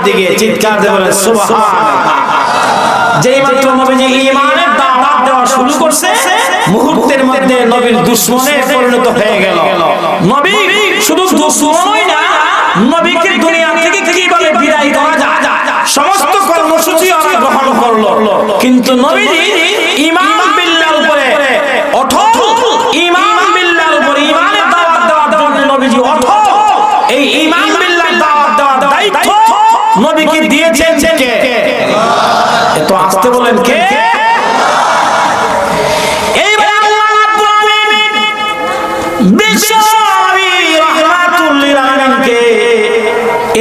দিকে, চিৎকার দিয়ে বলেন সুবহানাল্লাহ। যেই মাত্র নবীজি ঈমানের দাওয়াত দেওয়া শুরু করছে, মুহূর্তের মধ্যে নবীর দুশমনে পরিণত হয়ে গেল। নবী শুধু দুশমনই না, নবীকে দুনিয়া থেকে কিভাবে বিদায় করা যায় সমস্ত কর্মসূচি ওরা গ্রহণ করলো। কিন্তু নবীজি ঈমান বিল্লাহর উপরে অটল, ঈমান বিল্লাহর উপরে ঈমানের দাওয়াত দেওয়ার জন্য নবীজি অটল। এই ঈমান বিল্লাহর দাওয়াত দেওয়ার দায়িত্ব নবীকে দিয়েছেন কে? এত আস্তে বলেন কে? এইবার আল্লাহ রাব্বুল আলামিন বিশ্বনবী রাহমাতুল লিল আলামিনকে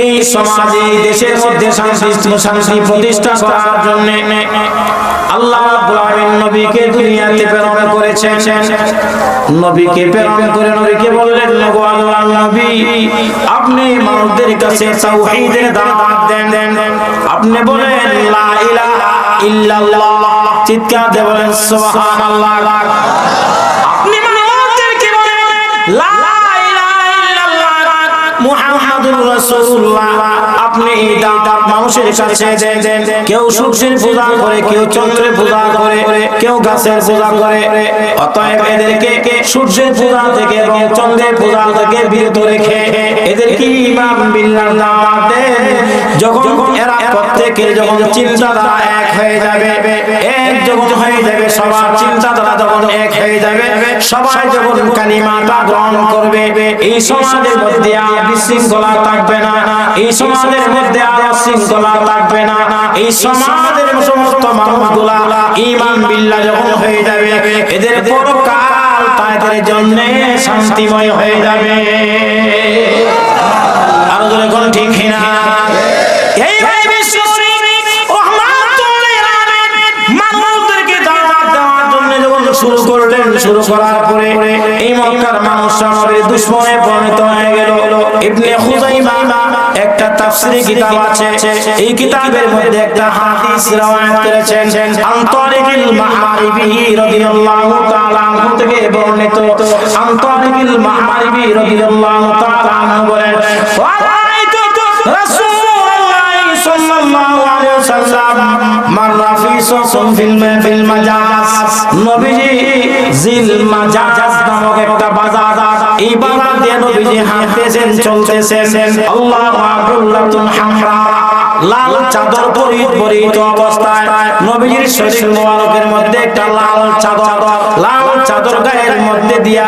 এই সমাজে, দেশের মধ্যে শান্তি প্রতিষ্ঠা করার জন্য আল্লাহ রাব্বুল আলামিন নবীকে দুনিয়াতে প্রেরণ করেছেন। নবীকে প্রেরণ করে নবীকে বললেন, ওগো আল্লাহর নবী, আপনি মানুষদের কাছে তাওহীদের দাওয়াত দেন। আপনি বলেন লা ইলাহা ইল্লাল্লাহ, চিৎকার দিয়ে বলেন সুবহানাল্লাহ। আপনি মানুষদেরকে বলেন লা ইলাহা ইল্লাল্লাহ মুহাম্মাদুর রাসূলুল্লাহ। আপনি এই দাওয়াত মানুষের কাছে দেন। কেউ সূর্যের পূজা করে, কেউ চন্দ্রের পূজা করে, কেউ গাছের পূজা করে। অতএব এদেরকে সূর্যের পূজা থেকে এবং চন্দ্রের পূজা থেকে বিরত রেখে এদেরকে ঈমান বিল্লাহর দাওয়াত দেন। যখন এরা প্রত্যেকের যখন চিন্তাধারা এক হয়ে যাবে, এক যখন হয়ে যাবে, সবার চিন্তাধারা যখন এক হয়ে যাবে, সবাই যখন কালিমাটা গ্রহণ করবে, এই সমাজের মধ্যে আর বিশৃঙ্খলা থাকবে না, এই সমাজের মধ্যে আর শৃঙ্খলা থাকবে না। এই সমাজের সমস্ত মানুষগুলা ঈমান বিল্লাহ যখন হয়ে যাবে, এদের পরকাল তাদের জন্য শান্তিময় হয়ে যাবে। আর জোরে কোন ঠিক না? এই ভাই বিশ্বনবী রাহমাতুল লিল আলামিন মানুষদেরকে দাওয়াত দেওয়ার জন্য যখন শুরু করলেন, শুরু করার পরে এই মক্কার মানুষরা নবীর দুশমনে পরিণত হয়ে গেল। ইবনে খুযাইমা একটা তাফসীরি কিতাব আছে, এই কিতাবের মধ্যে একটা হাদিস রওয়ায়াত করেছেন আনতারিকিল মাআরিবি রাদিয়াল্লাহু তাআলা আনহু থেকে বর্ণিত। আনতারিকিল মাআরিবি রাদিয়াল্লাহু তাআলা আনহু বলেন, রাআইতু রাসূলুল্লাহ সাল্লাল্লাহু আলাইহি ওয়াসাল্লাম মাররা ফি সুকুন ফিল মাজাজ। নবীজি জিল মাজাজ নামক একটা বাজার, এই বাজার দিয়ে নবীজি হাঁটতেছেন, চলতেছেন। আল্লাহু আকবার, হামরা লাল চাদর পরিহিত অবস্থায় নবীজির শরীর মোবারকের মধ্যে একটা লাল চাদর গায়ের মধ্যে দিয়া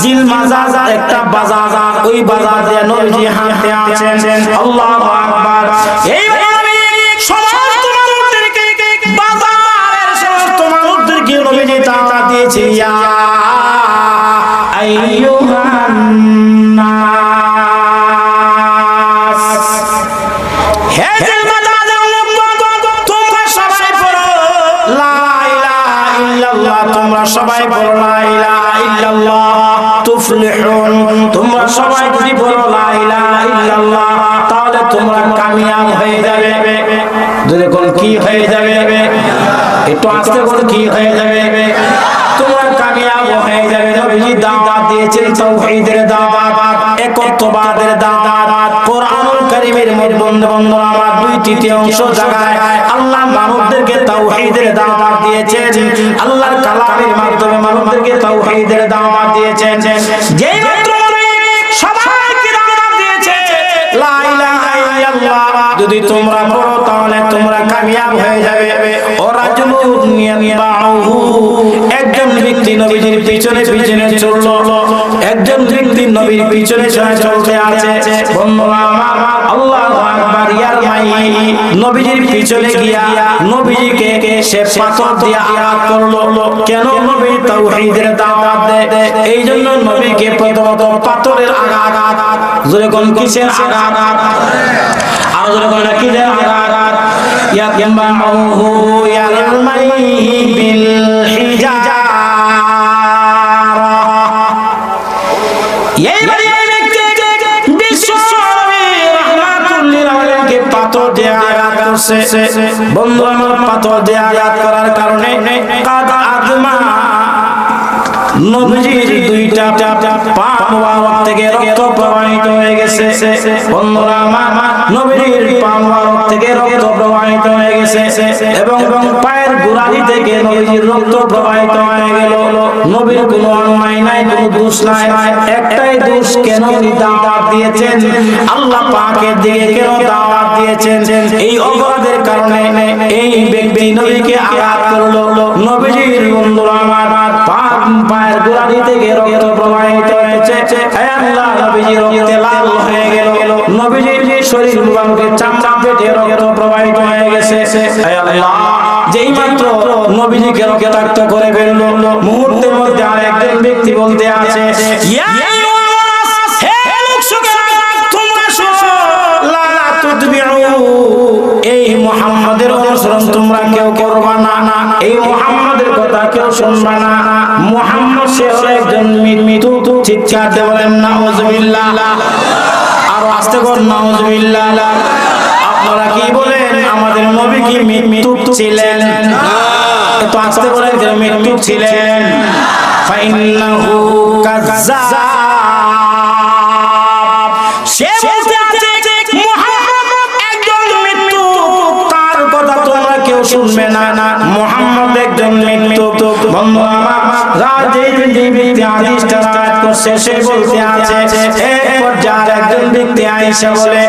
জিল মাজাজ একটা বাজার, ওই বাজার দিয়ে নবীজি হাঁটতে আছেন। আল্লাহু আকবার। এই সমস্ত মানুষদেরকে, বাজারের সমস্ত মানুষদেরকে নবীজি দাওয়াত দিয়েছে, ইয়া আইয়ুহান নাস, হে জিল মাজাজের লোকগণ, তোমরা সবাই পড়ো লা ইলাহা ইল্লাল্লাহ, তোমরা সবাই পড়ো লা ইলাহা ইল্লাল্লাহ তুফলিহুন। তোমরা সবাই যদি পড়ো লা ইলাহা ইল্লাল্লাহ, তাহলে তোমরা কামিয়াব হয়ে যাবে। যদি কোন কি হয়ে যাবে? একটু আস্তে বল, কি হয়ে যাবে? তোমরা কামিয়াব হয়ে যাবে। নবীজি দাওয়াত দিয়েছেন তাওহীদের দাওয়াত, একত্ববাদের দাওয়াত। কোরআনুল কারীমের মধ্যে বন্ধু আমার 2/3 জায়গায় আল্লাহ মানুষদেরকে তাওহীদের দাওয়াত দিয়েছেন। আল্লাহর কালামের মাধ্যমে মানুষদেরকে তাওহীদের দাওয়াত দিয়েছেন। যেই মাত্র সবাইকে দাওয়াত দিয়েছে লা ইলাহা ইল্লাল্লাহ, যদি তোমরা পড়ো তাহলে তোমরা কামিয়াব হয়ে যাবে। একজন ব্যক্তি নবীজির পিছনে চললো, একজন ব্যক্তি নবীর পিছনে চলতে আছে। বন্ধুরা আমার, আল্লাহু আকবার, ইয়ার মাই নবীজির পিছনে গিয়া নবীজিকে সে পাথর দিয়ে আঘাত করলো। কেন? নবী তাওহীদের দাওয়াত দেয়, এই জন্য নবীকে প্রথমত পাথরের আঘাত। জোরে কোন কিসের আঘাত? আর জোরে কোন কিসের আঘাত? ইয়াতবাহু ইয়ারমাই বিল হিজারা। এই ব্যক্তি বিশ্বনবী রাহমাতুল লিল আলামিনকে পাথর দিয়ে আঘাত করছে। বন্ধু আমার, পাথর দিয়ে আঘাত করার কারণে কাদা আদমা নবীজির দুইটা পা মোবারক থেকে রক্ত প্রবাহিত গেছে। বন্ধুরা আমার, নবীর পা মোবারক থেকে রক্ত প্রবাহিত হয়ে গেছে এবং পায়ের গোড়ালি থেকে নবীর রক্ত প্রবাহিত হয়ে গেল। নবীর কোনো অন্যায় নাই, কোনো দোষ নাই, একটাই দোষ, কেন দাওয়াত দিয়েছেন, আল্লাহ পাকের দিকে কেন দাওয়াত দিয়েছেন, এই অপরাধের কারণে এই ব্যক্তি নবীকে আঘাত করলো। নবীজির বন্ধুরা আমার, পায়ের গোড়ালি থেকে রক্ত প্রবাহিত হয়েছে। হে আল্লাহ, নবীজি রক্তে লাল হয়ে গেল। নবীজির শরীর মুবারকের চামড়া পেটে রক্ত প্রবাহিত হয়ে গেছে। হে আল্লাহ, যেই মাত্র নবীজিকে রক্তাক্ত করে ফেললো, মুহূর্তের মধ্যে আরেকজন ব্যক্তি বলতে আছে, ইয়া আইয়ুহাস, হে লোকসুকেরা, তোমরা শোনো, লা তুতবিউ, এই মুহাম্মাদের অনুসরণ তোমরা কেউ করবা না, এই মুহাম্মাদের কথা কেউ শুনবা না। মুহাম্মদ সে হলো একজন মৃত্যু। চিৎকার দিয়ে বলেন নাউজুবিল্লাহ, আরো আস্তে করে নাউজুবিল্লাহ। আপনারা কি বলেন, আমাদের নবী কি মৃত্যু ছিলেন? তো আস্তে বলেন যে মৃত্যু ছিলেন। ফাইন্নাহু কাযাব, সে বলতে আছে মুহাম্মদ একজন মৃত্যু, তার কথা তোমরা কেউ শুনবে না, মুহাম্মদ একজন মৃত্যু। বন্ধু আমার, যে ব্যক্তি হাদিসটা রাত করছে সে বলতে আছে, এক পর্যায়ে একজন ব্যক্তি আয়েশা বলে,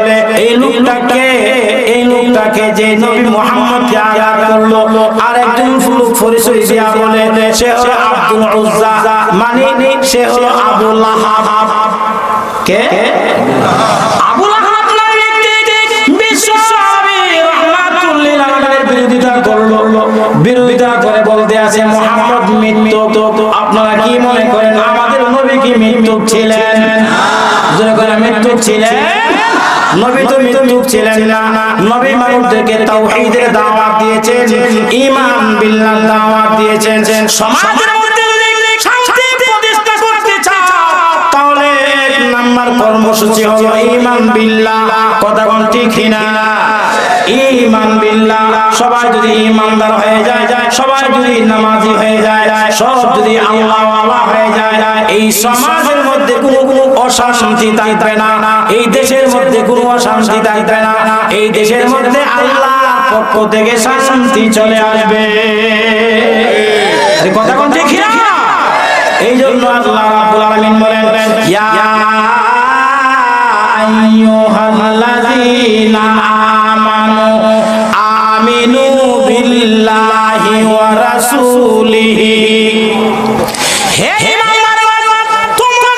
এই লোকটাকে যে নবী মুহাম্মদকে আঘাত করলো, আর একজন লোক পরিচয় দিয়া বলে সে হলো আব্দুল উজ্জা, মানে সে হলো আবু লাহাব। কে? আবু লাহাব নামে ব্যক্তি বিশ্ব নবী রাহমাতুল লিল আলামিনের বিরোধিতা করলো, বিরোধিতা করে বলতে আছে মুহাম্মদ মৃত্যু। আপনারা কি মনে করেন আমাদের নবী কি মৃত্যু ছিলেন? যারা করে মৃত্যু ছিলেন, নবী তো মৃত্যু ছিলেন না। নবী মানুষদেরকে তাওহীদের দাওয়াত দিয়েছেন, ঈমান বিল্লাহ দাওয়াত দিয়েছেন। সমাজের মধ্যে যদি শান্তি প্রতিষ্ঠা করতে চাও, তাহলে এক নাম্বার কর্মসূচি হলো ঈমান বিল্লাহ। কথা কোন ঠিক না? ঈমান বিল্লাহ, সবাই যদি ঈমানদার হয়ে যায়, সবাই যদি নামাজি হয়ে যায়, সব যদি আল্লাহওয়ালা হয়ে যায়, এই সমাজের মধ্যে কোনো অশান্তি থাকবে না, এই দেশের মধ্যে কোনো অশান্তি থাকবে না, এই দেশের মধ্যে আল্লাহর পক্ষ থেকে শান্তি চলে আসবে। কথা কোন ঠিক না? এই জন্য আল্লাহ রাব্বুল আলামিন বলেন, ইয়া আইয়ুহাল্লাযীনা আমানু আমিনু বিল্লাহি ওয়া রাসূলিহি, হে ঈমানদারগণ, তোমরা,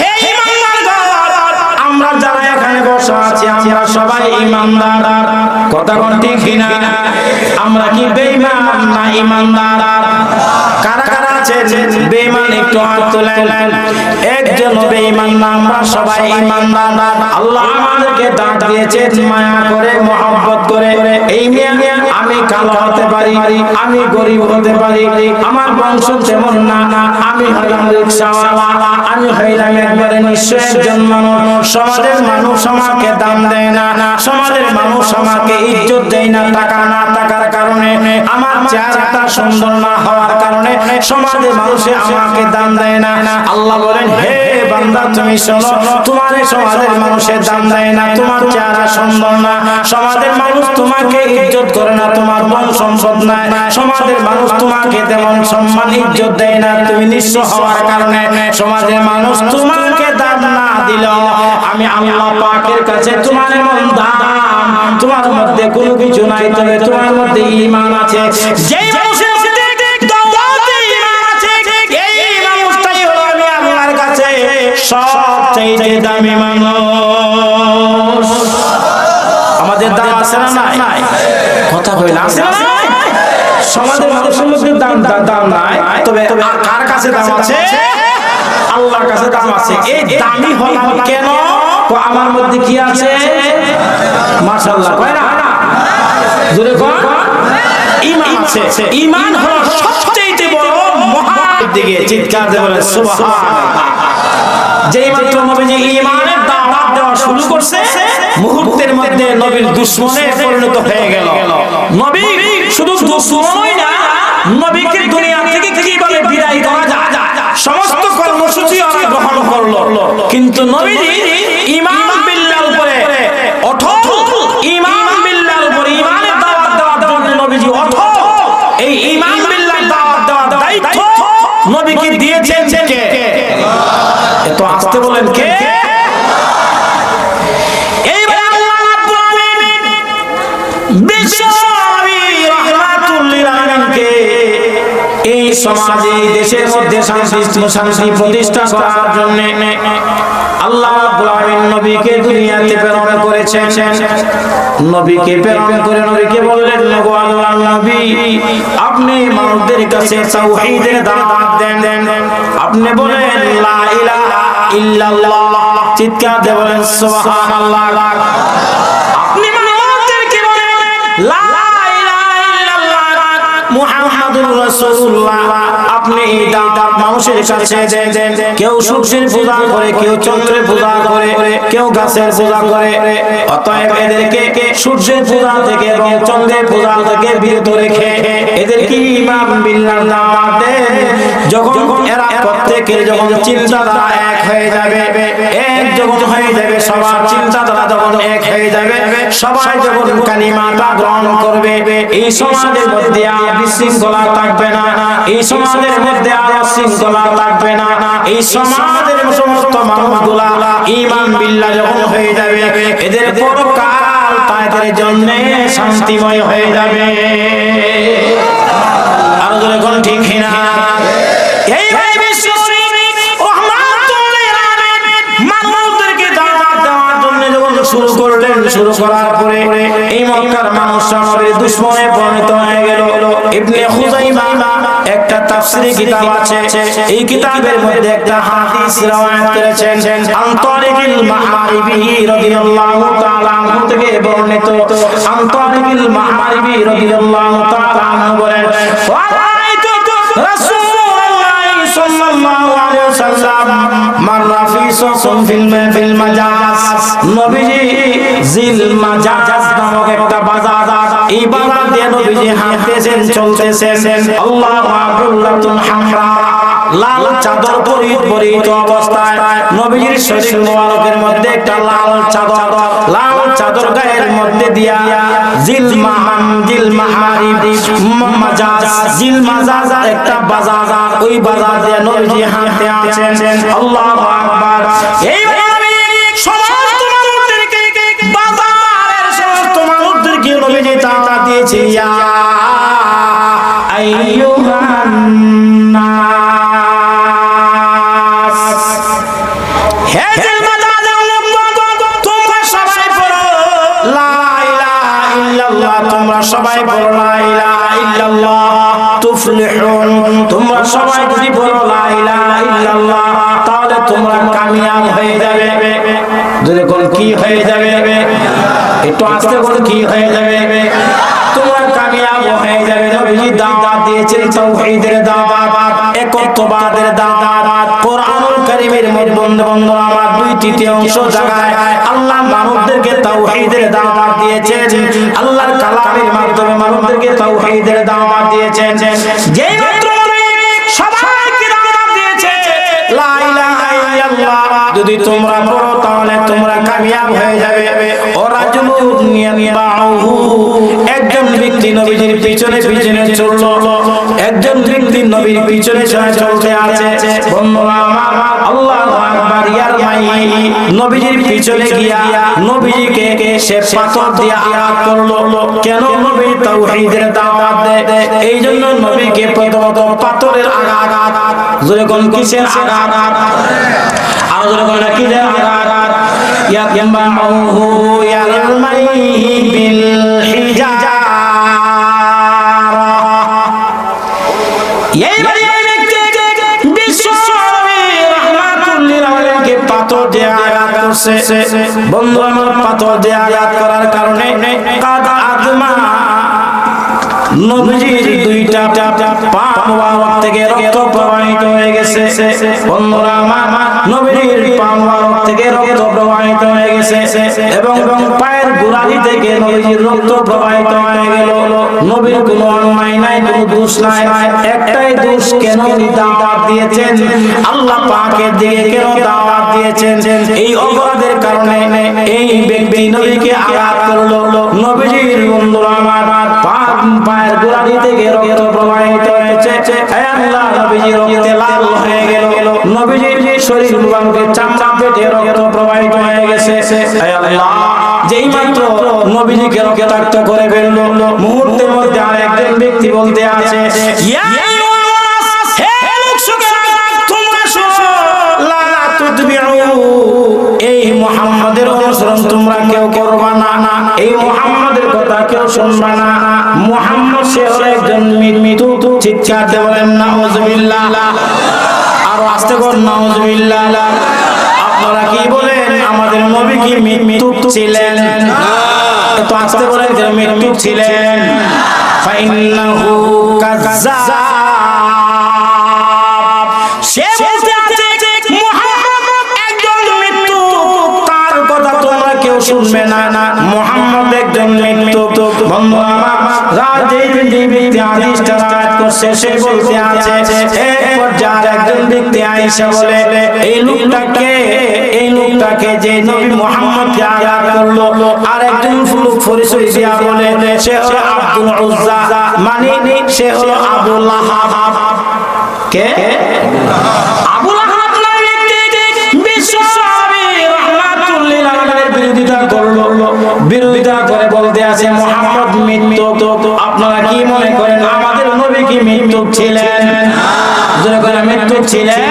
হে ঈমানদারগণ, আমরা যারা এখানে বসা আছি আমরা সবাই ঈমানদার। কথা কোন ঠিক না? আমরা কি বেঈমান না ঈমানদার? কারা কারা আছেন বেঈমান? একটু হাত তোলেন। একজন বেঈমান না, আমরা সবাই ঈমানদার। আল্লাহ আমাদেরকে দান দিয়েছেন মায়া করে, মহব্বত করে। এই মিয়া আমি কালো হতে পারি, আমি গরিব হতে পারি, আমার বংশ তেমন না, আমি হইলাম রিকশাওয়ালা, আমি হইলাম একবারে নিঃস্ব একজন মানুষ। সমাজের মানুষ আমাকে দাম দেয় না, সমাজের মানুষ আমাকে ইজ্জত দেয় না। টাকা না থাকার কারণে, আমার চেহারাটা সুন্দর না হওয়ার কারণে সমাজের মানুষে আমাকে দাম দেয় না। আল্লাহ বলেন, হে বান্দা তুমি শোনো, তোমার সমাজের মানুষের দাম দেয় না, তোমার চেহারা সুন্দর না, সমাজের মানুষ তোমাকে ইজ্জত করে না, তোমার বন সম্পদ নাই, সমাজের মানুষ তোমাকে তেমন সম্মান ইজ্জত দেয় না, তুমি নিঃস্ব হওয়ার কারণে সমাজের মানুষ তোমাকে দাম না দিল, আমি আল্লাহ পাকের কাছে তোমার এমন দাম, তোমার মধ্যে কোনো কিছু নাই, তবে তোমার মধ্যে ঈমান আছে। যেই মানুষের মধ্যে দাওয়াতে ঈমান আছে, এই মানুষটাই হলো আমি আল্লাহর কাছে সবচেয়ে দামি মানুষ। আমাদের দাম আছে না নাই? কথা কইলা আছে না নাই? সমাজের মানুষের মধ্যে দাম নাই, তবে কার কাছে দাম আছে? আল্লাহর কাছে দাম আছে। এই দামি হলাম কেন? আমার মধ্যে কি আছে? মাশাআল্লাহ, কয় না? জোরে কয়, ঈমান আছে। ঈমান হলো সবচেয়ে বড় মহান দিকে। চিৎকার দিয়ে বলেন সুবহানাল্লাহ। যেই মাত্র নবীজি ঈমানের দাওয়াত দেওয়া শুরু করছে, মুহূর্তের মধ্যে নবীর দুশমনে পরিণত হয়ে গেল। নবী শুধু দুশমনই না, নবীকে দুনিয়া থেকে কিভাবে বিদায় করা যায় সমস্ত কর্মসূচি ওরা গ্রহণ করলো। কিন্তু নবীজি ঈমান বিল্লাহ আসতে বলেন কে? এইবার আল্লাহ রাব্বুল আলামিন বিশ্ব নবী রাহমাতুল লিল আলামিনকে এই সমাজে দেশের মধ্যে শান্তি প্রতিষ্ঠা করার জন্য আল্লাহ রাব্বুল আলামিন নবীকে দুনিয়াতে প্রেরণ করেছেন। নবীকে প্রেরণ করে নবীকে বললেন, গো আল্লাহর নবী, আপনি মানুষদের কাছে তাওহীদের দাওয়াত দেন। আপনি বলেন লা ইলাহা ইল্লাল্লাহ, চিৎকার দিয়ে বলেন সুবহানাল্লাহ। আপনি মানুষদেরকে বলেন লা ইলাহা ইল্লাল্লাহ মুহাম্মাদুর রাসূলুল্লাহ। আপনি এই দাওয়াত মানুষের কাছে দেন। কেউ সূর্যের পূজা করে, কেউ চন্দ্রের পূজা করে, কেউ গাছের পূজা করে। অতএব এদেরকে সূর্যের পূজা থেকে এবং চন্দ্রের পূজা থেকে বিরত রেখে এদেরকে ঈমান বিল্লাহ দাওয়াত দেন। যখন এরা প্রত্যেকের যখন চিন্তাধারা এক হয়ে যাবে, এক যখন হয়ে যাবে, সবার চিন্তাধারা যখন এক হয়ে যাবে, সবাই যখন কালিমাটা গ্রহণ করবে, এই সমাজের মধ্যে আর বিশৃঙ্খলা থাকবে না, এই সমাজের মধ্যে আর শৃঙ্খলা থাকবে না। এই সমাজের সমস্ত মানুষগুলা ঈমান বিল্লাহ যখন হয়ে যাবে, এদের পরকাল তাদের জন্য শান্তিময় হয়ে যাবে। আর যখন ঠিক না এই বিশ্ব শুরু করলেন, শুরু করার পরে এই মক্কার মানুষরা নবীর দুশমনে পরিণত হয়ে গেল। ইবনে খুযাইমা একটা তাফসীরি কিতাব আছে, এই কিতাবের মধ্যে একটা হাদিস রওয়ায়াত করেছেন আন তারিকিল মাআরিবি রাদিয়াল্লাহু তাআলা আনহু থেকে বর্ণিত। আন তারিকিল মাআরিবি রাদিয়াল্লাহু তাআলা আনহু বলেন, রাআইতু রাসূলুল্লাহ সাল্লাল্লাহু আলাইহি ওয়াসাল্লাম মাররা ফি সুকুন ফিল মাজাজ। নবীজি জিল মাজাজ নামক একটা বাজার, এই বাজার দিয়ে নবীজি হাঁটতেছেন, চলতেছেন। আল্লাহু আকবার, হামরা লাল চাদর পরিহিত অবস্থায় নবীজির শরীর মোবারকের মধ্যে একটা লাল চাদর গায়ের মধ্যে দিয়া জিল মাজাজ একটা বাজার, ওই বাজার দিয়ে নবীজি হাঁটতে আছেন। আল্লাহু আকবার। এই সমস্ত মানুষদেরকে, বাজারের সমস্ত মানুষদেরকে নবীজি দাওয়াত দিয়েছে, ইয়া আইয়ুহান নাস, হে জিল মাজাজের লোকগণ, তোমরা সবাই পড়ো লা ইলাহা ইল্লাল্লাহ, তোমরা সবাই পড়ো লা ইলাহা ইল্লাল্লাহ তুফলিহুন। তোমরা সবাই যদি পড়ো লা ইলাহা ইল্লাল্লাহ, তাহলে তোমরা কামিয়াব হয়ে যাবে। যদি কোন কি হয়ে যাবে, একটু আস্তে বলে কি হয়ে যাবে, তোমরা কামিয়াব হয়ে যাবে। নবীজি দাওয়াত দিয়েছেন তাওহীদের দাওয়াত, একত্ববাদের দাওয়াত। কোরআনুল কারীমের মধ্যে বন্ধু আমার 2/3 জায়গায় আল্লাহ মানুষদেরকে তাওহীদের দাওয়াত দিয়েছেন। আল্লাহর কালামের মাধ্যমে মানুষদেরকে তাওহীদের দাওয়াত দিয়েছেন। যেই মাত্র সবাইকে দাওয়াত দিয়েছে লা ইলাহা ইল্লাল্লাহ যদি তোমরা পড়ো, তাহলে তোমরা কামিয়াব হয়ে যাবে। ওরা একজন ব্যক্তি নবীজির পিছনে চললো, একজন ব্যক্তি নবীর পিছনে চলতে আছে। বন্ধুরা আমার, আল্লাহু আকবার, ইয়ার মাই নবীজির পিছনে গিয়া নবীজিকে সে পাথর দিয়ে আঘাত করলো। কেন? নবী তাওহীদের দাওয়াত দেয়, এই জন্য নবীকে প্রথমত পাথরের আঘাত। যখন কিসের আঘাত? আর যখন কিসের আঘাত? ইয়াকবাহু ইয়ারমাই বিল হিজারা। এই ব্যক্তি বিশ্ব নবী রাহমাতুল লিল আলামিনকে পাথর দিয়ে আঘাত করছে। বন্ধু আমার, পাথর দিয়ে আঘাত করার কারণে কাদ আদমা নবীজির দুইটা পা মোবারক থেকে রক্ত প্রবাহিত হয়ে গেছে। বন্ধুরা আমার, নবীজির পা মোবারক থেকে রক্ত প্রবাহিত হয়ে গেছে এবং পায়ের গোড়ালি থেকে নবীজির রক্ত প্রবাহিত হয়ে গেল। নবীর কোনো অন্যায় নাই, কোনো দোষ নাই, একটাই দোষ, কেন দাওয়াত দিয়েছেন, আল্লাহ পাকের দিকে কেন দাওয়াত দিয়েছেন, এই অপরাধের কারণে এই ব্যক্তি নবীকে আঘাত করলো। নবীজির বন্ধুরা আমার, পায়ের গোড়ালি থেকে রক্ত প্রবাহিত হয়েছে। হে আল্লাহ, নবীজি রক্তে লাল হয়ে গেল। নবীজির শরীর মুবারকের চামড়া পেটে রক্ত প্রবাহিত হয়ে গেছে। হে আল্লাহ, যেই মাত্র নবীজিকে রক্তাক্ত করে ফেলল, মুহূর্তের মধ্যে আরেকজন ব্যক্তি বলতে আছে, ইয়া আইয়ুহাস, হে লোকসুকেরা, তোমরা শোনো, লা তুতবিউ, এই মুহাম্মাদের অনুসরণ তোমরা কেউ করবা না, এই মুহাম্মাদের কথা কেউ শুনবা না। মুহাম্মদ সে হলো একজন মৃত্যু। চিৎকার দিয়ে বলেন নাউজুবিল্লাহ। আরো আস্তে করে নাউজুবিল্লাহ। আপনারা কি বলেন, আমাদের নবী কি মৃত্যু ছিলেন? তো আস্তে বলেন যে মৃত্যু ছিলেন। ফাইন্নাহু কাযাব, সে বলতে আছে মুহাম্মদ একজন মৃত্যু, তার কথা তোমরা কেউ শুনবে না। মুহাম্মদ একজন মৃত্যু। বন্ধু আমার, যেই ব্যক্তি হাদিসটা রাত করছে সে বলতে আছে, এক পর্যায়ে একজন ব্যক্তি আয়েশা বলে, এই লোকটাকে যে নবী মুহাম্মদকে আঘাত করলো, আর একজন লোক পরিচয় দিয়া বলে সে হলো আব্দুল উজ্জা, মানে সে হলো আবু লাহাব। কে? আবু লাহাব নামে ব্যক্তি বিশ্বনবী রাহমাতুল লিল আলামিনের বিরোধিতা করে বলতে আছে মুহাম্মদ মৃত্যু। আপনারা কি মনে করেন আমাদের নবী কি মৃত্যু ছিলেন? যারা করে মৃত্যু ছিলেন?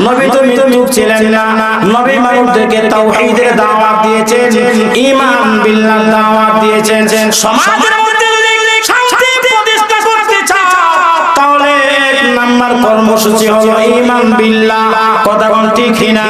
নবী তো মৃত্যু ছিলেন না। নবী মানুষদেরকে তাওহীদের দাওয়াত দিয়েছেন, ঈমান বিল্লাহ দাওয়াত দিয়েছেন। সমাজের মধ্যে যদি শান্তি প্রতিষ্ঠা করতে চাও, তাহলে এক নাম্বার কর্মসূচি হলো ঈমান বিল্লাহ। কথা কোন ঠিক না?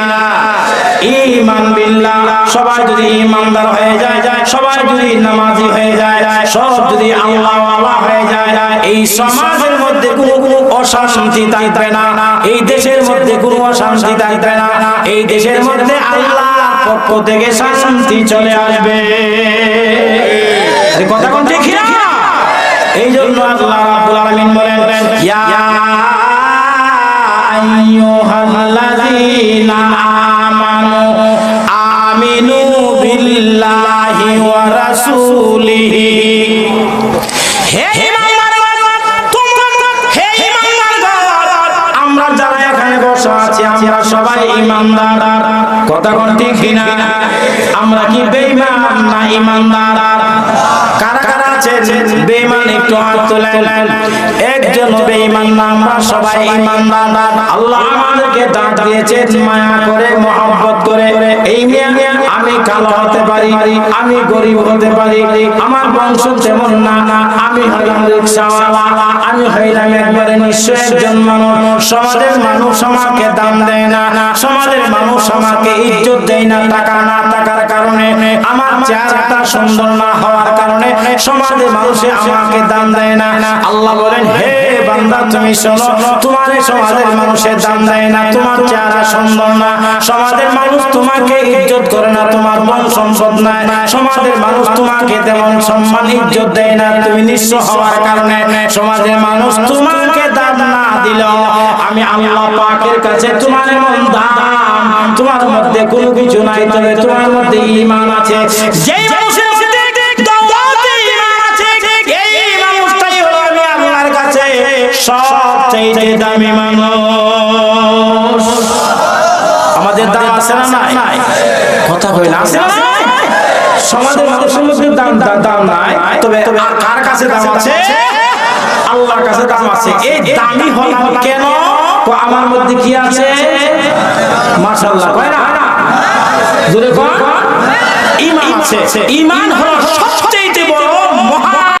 ঈমান বিল্লাহ। সবাই যদি ঈমানদার হয়ে যায়, সবাই যদি নামাজি হয়ে যায়, সব যদি আল্লাহওয়ালা হয়ে যায়, এই সমাজের মধ্যে কোনো অশান্তি থাকবে না, এই দেশের মধ্যে কোনো অশান্তি থাকবে না, এই দেশের মধ্যে আল্লাহর পক্ষ থেকে শান্তি চলে আসবে। কথা কোন ঠিক না? এই জন্য আল্লাহ রাব্বুল আলামিন বলেন, ইয়া আইয়ুহাল্লাযীনা আমানু আমিনু বিল্লাহি ওয়া রাসূলিহি। হে ঈমানদার, তোমরা হে ঈমানদার, আমরা যারা এখানে বসে আছি আমরা সবাই ঈমানদার। কথা কোন ঠিক না? আমরা কি বেঈমান না ঈমানদার? কারা কারা আছেন বেঈমান একটু হাত তোলেন। একজন বেঈমান না, আমরা সবাই ঈমানদার। আল্লাহ আমাদেরকে দান দিয়েছেন মায়া করে, মহব্বত করে। এই মিয়া আমি কালো হতে পারি, আমি গরিব হতে পারি, আমার বংশ তেমন না, আমি হইলাম রিকশাওয়ালা, আমি হইলাম একবারে নিঃস্ব একজন মানুষ। সমাজের মানুষ আমাকে দাম দেয় না, সমাজের মানুষ আমাকে ইজ্জত দেয় না। টাকা না থাকার কারণে, আমার চেহারাটা সুন্দর না হওয়ার কারণে সমাজের মানুষে আমাকে দাম দেয় না। আল্লাহ বলেন, হে বান্দা তুমি শোনো, তোমার সমাজের মানুষের দাম দেয় না, তোমার চেহারা সুন্দর না, সমাজের মানুষ তোমাকে ইজ্জত করে না, তোমার মন সম্পদ নাই, সমাজের মানুষ তোমাকে তেমন সম্মান ইজ্জত দেয় না, তুমি নিঃস্ব হওয়ার কারণে সমাজের মানুষ তোমাকে দাম না দিলেও আমি আল্লাহ পাকের কাছে তোমার এমন দাম, তোমার মধ্যে কোনো কিছু নাই, তবে তোমার মধ্যে ঈমান আছে। যেই মানুষের মধ্যে দাওয়াতে ঈমান আছে, এই মানুষটাই হলো আমি আল্লাহর কাছে সবচেয়ে দামি মানুষ। আমাদের দাম আছে না নাই? কথা কই না, আছে না নাই? সমাজের মানুষের মধ্যে দাম নাই, তবে কার কাছে দাম আছে? আল্লাহর কাছে দাম আছে। এই দামি হলাম কেন? আমার মধ্যে কি আছে? মাশাআল্লাহ, কয় না? জোরে কর, ঈমান আছে। ঈমান হলো সবচেয়ে